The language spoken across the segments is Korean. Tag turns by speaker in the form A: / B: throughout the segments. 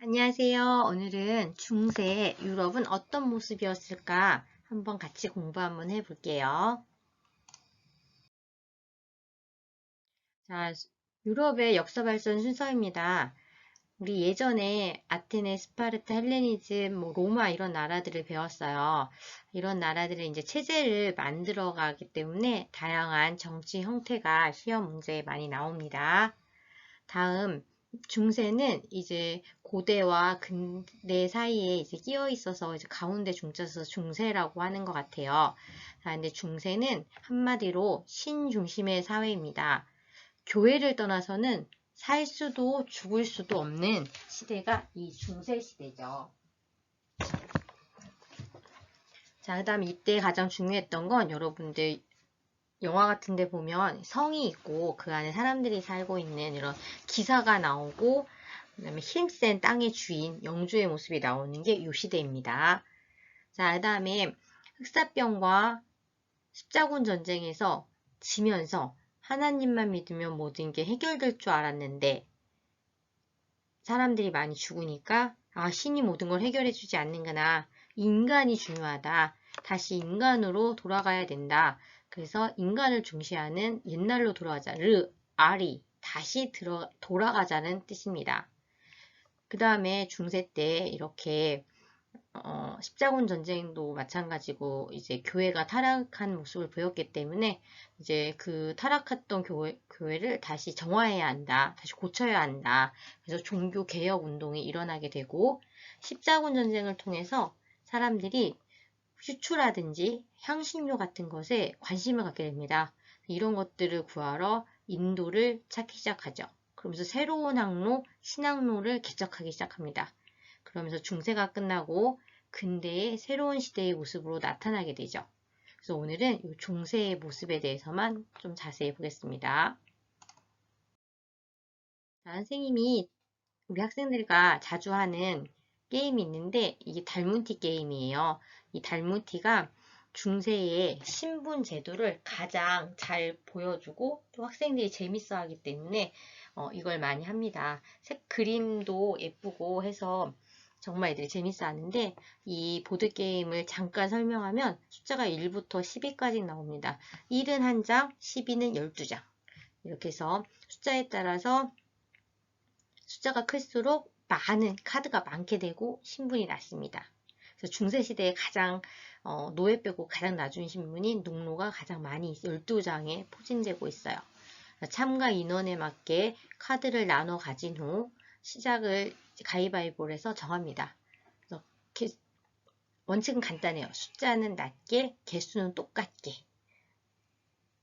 A: 안녕하세요. 오늘은 중세 유럽은 어떤 모습이었을까 한번 같이 공부 한번 해볼게요. 자, 유럽의 역사 발전 순서입니다. 우리 예전에 아테네, 스파르타, 헬레니즘, 로마 이런 나라들을 배웠어요. 이런 나라들의 이제 체제를 만들어 가기 때문에 다양한 정치 형태가 시험 문제에 많이 나옵니다. 다음 중세는 이제 고대와 근대 사이에 이제 끼어 있어서 이제 가운데 중자 써서 중세라고 하는 것 같아요. 근데 중세는 한마디로 신 중심의 사회입니다. 교회를 떠나서는 살 수도 죽을 수도 없는 시대가 이 중세 시대죠. 자, 그다음 이때 가장 중요했던 건 여러분들 영화 같은 데 보면 성이 있고 그 안에 사람들이 살고 있는 이런 기사가 나오고 그다음에 힘센 땅의 주인 영주의 모습이 나오는 게 이 시대입니다. 자, 그다음에 흑사병과 십자군 전쟁에서 지면서 하나님만 믿으면 모든 게 해결될 줄 알았는데 사람들이 많이 죽으니까 신이 모든 걸 해결해 주지 않는구나. 인간이 중요하다. 다시 인간으로 돌아가야 된다. 그래서 인간을 중시하는 옛날로 돌아가자. 아리, 다시 돌아가자는 뜻입니다. 그 다음에 중세 때 이렇게 십자군 전쟁도 마찬가지고 이제 교회가 타락한 모습을 보였기 때문에 이제 그 타락했던 교회를 다시 정화해야 한다. 다시 고쳐야 한다. 그래서 종교 개혁 운동이 일어나게 되고 십자군 전쟁을 통해서 사람들이 휴추라든지 향신료 같은 것에 관심을 갖게 됩니다. 이런 것들을 구하러 인도를 찾기 시작하죠. 그러면서 새로운 항로, 신항로를 개척하기 시작합니다. 그러면서 중세가 끝나고 근대의 새로운 시대의 모습으로 나타나게 되죠. 그래서 오늘은 이 중세의 모습에 대해서만 좀 자세히 보겠습니다. 자, 선생님이 우리 학생들과 자주 하는 게임이 있는데 이게 달문티 게임이에요. 이 달문티가 중세의 신분 제도를 가장 잘 보여주고 또 학생들이 재밌어 하기 때문에 이걸 많이 합니다. 그림도 예쁘고 해서 정말 애들이 재밌어 하는데 이 보드게임을 잠깐 설명하면 숫자가 1부터 10위까지 나옵니다. 1은 1장, 12는 12장. 이렇게 해서 숫자에 따라서 숫자가 클수록 많은 카드가 많게 되고 신분이 낮습니다. 그래서 중세시대에 가장 노예 빼고 가장 낮은 신분인 농노가 가장 많이 12장에 포진되고 있어요. 참가 인원에 맞게 카드를 나눠 가진 후 시작을 가위바위보를 해서 정합니다. 그래서 원칙은 간단해요. 숫자는 낮게, 개수는 똑같게.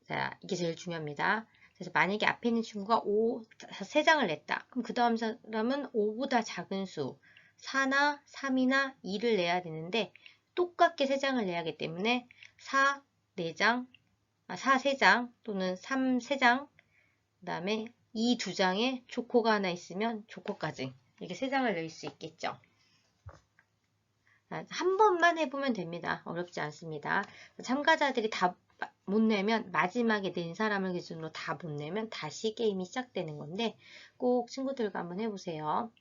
A: 자, 이게 제일 중요합니다. 그래서 만약에 앞에 있는 친구가 3장을 냈다. 그럼 그 다음 사람은 5보다 작은 수, 4나 3이나 2를 내야 되는데 똑같게 3장을 내야 하기 때문에 4, 4장, 4, 3장 또는 3, 3장, 그 다음에 2, 2장에 조커가 하나 있으면 조커까지 이렇게 3장을 낼 수 있겠죠. 한 번만 해보면 됩니다. 어렵지 않습니다. 참가자들이 다 못 내면 마지막에 낸 사람을 기준으로 다 못 내면 다시 게임이 시작되는 건데 꼭 친구들과 한번 해보세요.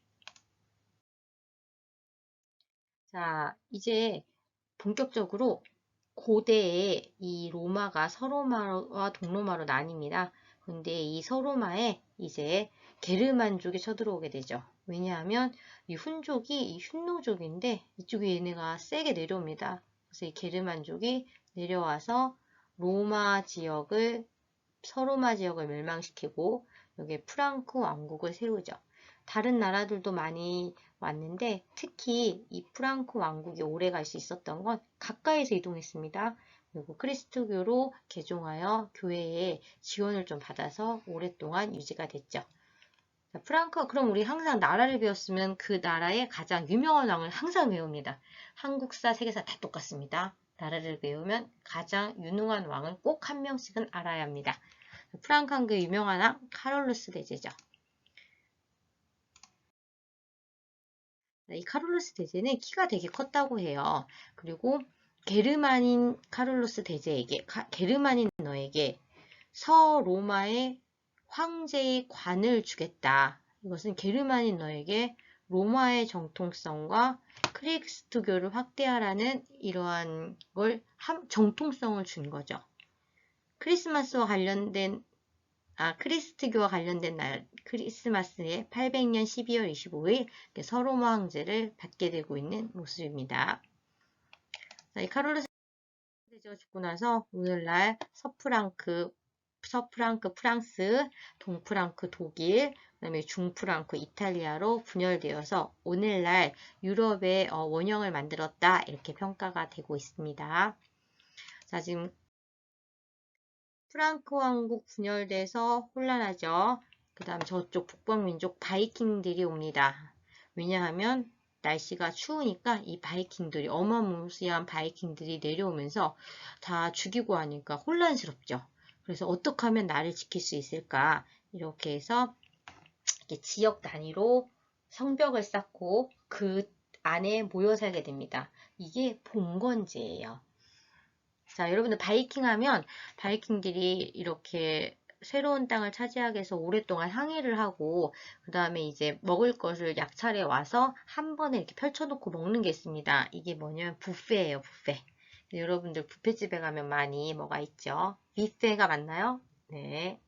A: 자, 이제 본격적으로 고대에 이 로마가 서로마와 동로마로 나뉩니다. 근데 이 서로마에 이제 게르만족이 쳐들어오게 되죠. 왜냐하면 이 훈족이 이 흉노족인데 이쪽에 얘네가 세게 내려옵니다. 그래서 이 게르만족이 내려와서 서로마 지역을 멸망시키고 여기에 프랑크 왕국을 세우죠. 다른 나라들도 많이 왔는데 특히 이 프랑크 왕국이 오래 갈 수 있었던 건 가까이서 이동했습니다. 그리고 크리스트교로 개종하여 교회의 지원을 좀 받아서 오랫동안 유지가 됐죠. 그럼 우리 항상 나라를 배웠으면 그 나라의 가장 유명한 왕을 항상 외웁니다. 한국사, 세계사 다 똑같습니다. 나라를 배우면 가장 유능한 왕을 꼭 한 명씩은 알아야 합니다. 프랑크 왕국의 유명한 왕 카롤루스 대제죠. 이 카롤루스 대제는 키가 되게 컸다고 해요. 그리고 게르만인 카롤루스 대제에게, 게르만인 너에게 서로마의 황제의 관을 주겠다. 이것은 게르만인 너에게 로마의 정통성과 크리스트교를 확대하라는 이러한 걸 정통성을 준 거죠. 크리스마스와 관련된 크리스트교와 관련된 날 크리스마스에 800년 12월 25일 서로마 황제를 받게 되고 있는 모습입니다. 자, 이 카롤 대제가 죽고 나서 오늘날 서프랑크 프랑스, 동프랑크 독일, 그다음에 중프랑크 이탈리아로 분열되어서 오늘날 유럽의 원형을 만들었다 이렇게 평가가 되고 있습니다. 자, 지금 프랑크 왕국 분열돼서 혼란하죠. 그 다음 저쪽 북방민족 바이킹들이 옵니다. 왜냐하면 날씨가 추우니까 이 바이킹들이 어마무시한 바이킹들이 내려오면서 다 죽이고 하니까 혼란스럽죠. 그래서 어떻게 하면 나를 지킬 수 있을까? 이렇게 해서 이렇게 지역 단위로 성벽을 쌓고 그 안에 모여 살게 됩니다. 이게 봉건제예요. 자, 여러분들 바이킹 하면 바이킹들이 이렇게 새로운 땅을 차지하기 위해서 오랫동안 항해를 하고 그 다음에 이제 먹을 것을 약탈해 와서 한 번에 이렇게 펼쳐놓고 먹는 게 있습니다. 이게 뭐냐면 뷔페예요, 뷔페. 여러분들 뷔페집에 가면 많이 뭐가 있죠? 뷔페가 맞나요? 네.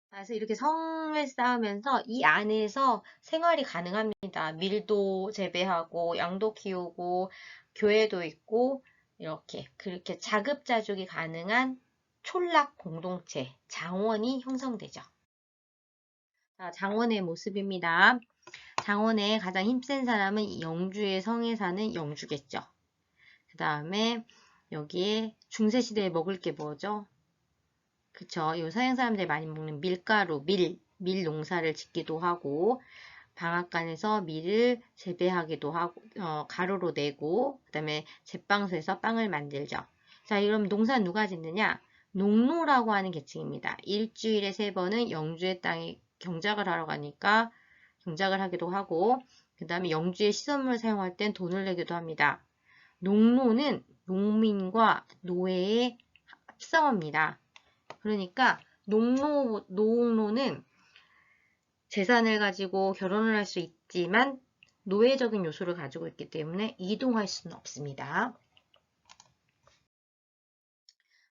A: 그래서 이렇게 성을 쌓으면서 이 안에서 생활이 가능합니다. 밀도 재배하고 양도 키우고 교회도 있고 이렇게 그렇게 자급자족이 가능한 촌락 공동체, 장원이 형성되죠. 자, 장원의 모습입니다. 장원의 가장 힘센 사람은 영주의 성에 사는 영주겠죠. 그 다음에 여기에 중세시대에 먹을 게 뭐죠? 그쵸. 요 서양 사람들이 많이 먹는 밀가루, 밀 농사를 짓기도 하고, 방앗간에서 밀을 재배하기도 하고, 가루로 내고, 그 다음에 제빵소에서 빵을 만들죠. 자, 그럼 농사 누가 짓느냐? 농노라고 하는 계층입니다. 일주일에 3번은 영주의 땅에 경작을 하러 가니까 경작을 하기도 하고, 그 다음에 영주의 시설물을 사용할 땐 돈을 내기도 합니다. 농노는 농민과 노예의 합성어입니다. 그러니까 노농노는 재산을 가지고 결혼을 할 수 있지만 노예적인 요소를 가지고 있기 때문에 이동할 수는 없습니다.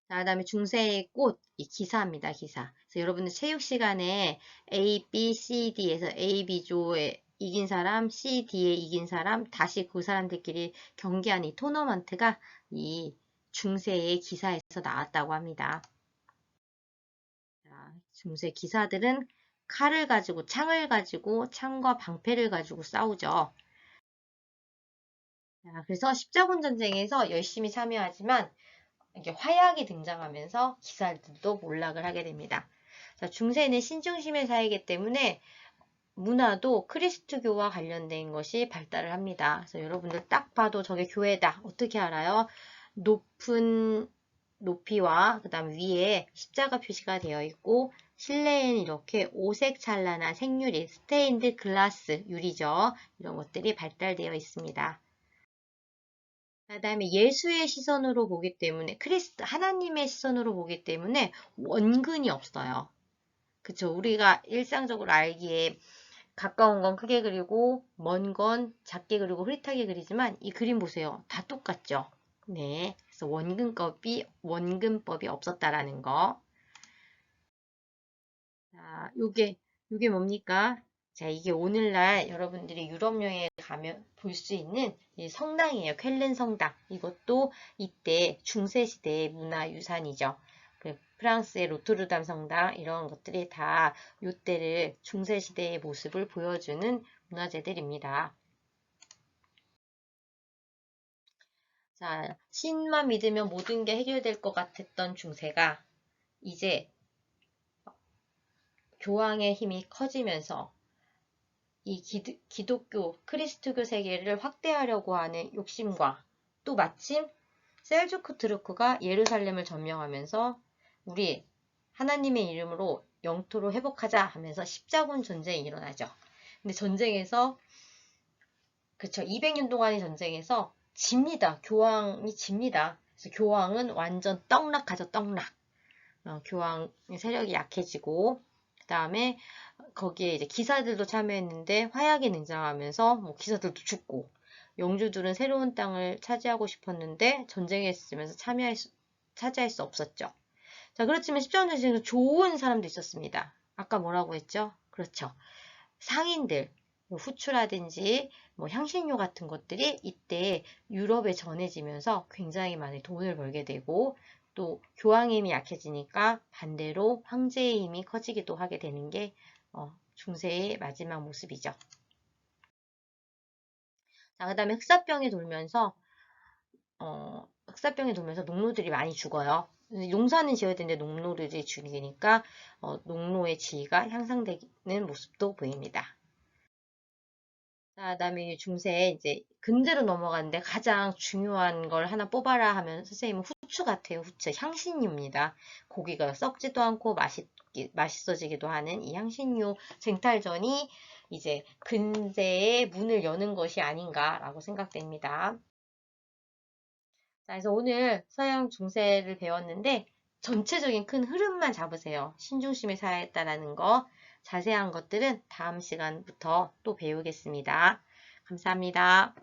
A: 자, 그다음에 중세의 꽃, 이 기사입니다. 기사. 그래서 여러분들 체육 시간에 A, B, C, D에서 A, B조에 이긴 사람, C, D에 이긴 사람, 다시 그 사람들끼리 경기한 이 토너먼트가 이 중세의 기사에서 나왔다고 합니다. 중세 기사들은 칼을 가지고 창과 방패를 가지고 싸우죠. 그래서 십자군 전쟁에서 열심히 참여하지만 이게 화약이 등장하면서 기사들도 몰락을 하게 됩니다. 자, 중세는 신중심의 사회이기 때문에 문화도 크리스트교와 관련된 것이 발달을 합니다. 그래서 여러분들 딱 봐도 저게 교회다. 어떻게 알아요? 높은 높이와 그 다음 위에 십자가 표시가 되어 있고 실내에는 이렇게 오색 찬란한 생유리, 스테인드 글라스, 유리죠. 이런 것들이 발달되어 있습니다. 그 다음에 예수의 시선으로 보기 때문에 하나님의 시선으로 보기 때문에 원근이 없어요. 그쵸? 우리가 일상적으로 알기에 가까운 건 크게 그리고 먼 건 작게 그리고 흐릿하게 그리지만 이 그림 보세요. 다 똑같죠? 네. 그래서 원근법이 없었다라는 거. 자, 요게 뭡니까? 자, 이게 오늘날 여러분들이 유럽 여행에 가면 볼 수 있는 이 성당이에요. 쾰른 성당. 이것도 이때 중세시대의 문화유산이죠. 그 프랑스의 노트르담 성당 이런 것들이 다 이때를 중세시대의 모습을 보여주는 문화재들입니다. 자, 신만 믿으면 모든 게 해결될 것 같았던 중세가 이제 교황의 힘이 커지면서 이 기독교, 크리스트교 세계를 확대하려고 하는 욕심과 또 마침 셀주크 트루크가 예루살렘을 점령하면서 우리 하나님의 이름으로 영토로 회복하자 하면서 십자군 전쟁이 일어나죠. 근데 전쟁에서 그쵸 200년 동안의 전쟁에서 집니다. 교황이 집니다. 그래서 교황은 완전 떡락하죠. 떡락. 교황 세력이 약해지고 그 다음에 거기에 이제 기사들도 참여했는데 화약이 등장하면서 뭐 기사들도 죽고 영주들은 새로운 땅을 차지하고 싶었는데 전쟁에 있으면서 차지할 수 없었죠. 자, 그렇지만 십자군대 중에서 좋은 사람도 있었습니다. 아까 뭐라고 했죠? 그렇죠. 상인들, 뭐 후추라든지 뭐 향신료 같은 것들이 이때 유럽에 전해지면서 굉장히 많이 돈을 벌게 되고 또 교황의 힘이 약해지니까 반대로 황제의 힘이 커지기도 하게 되는 게 중세의 마지막 모습이죠. 자, 그 다음에 흑사병이 돌면서 농노들이 많이 죽어요. 농사는 지어야 되는데 농노들이 죽이니까 농노의 지위가 향상되는 모습도 보입니다. 자, 그다음에 중세에 이제 근대로 넘어가는데 가장 중요한 걸 하나 뽑아라 하면 선생님은 후추 같아요. 후추, 향신료입니다. 고기가 썩지도 않고 맛있어지기도 하는 이 향신료 쟁탈전이 이제 근대의 문을 여는 것이 아닌가라고 생각됩니다. 자, 그래서 오늘 서양 중세를 배웠는데 전체적인 큰 흐름만 잡으세요. 신중심에 살아야 했다라는 거. 자세한 것들은 다음 시간부터 또 배우겠습니다. 감사합니다.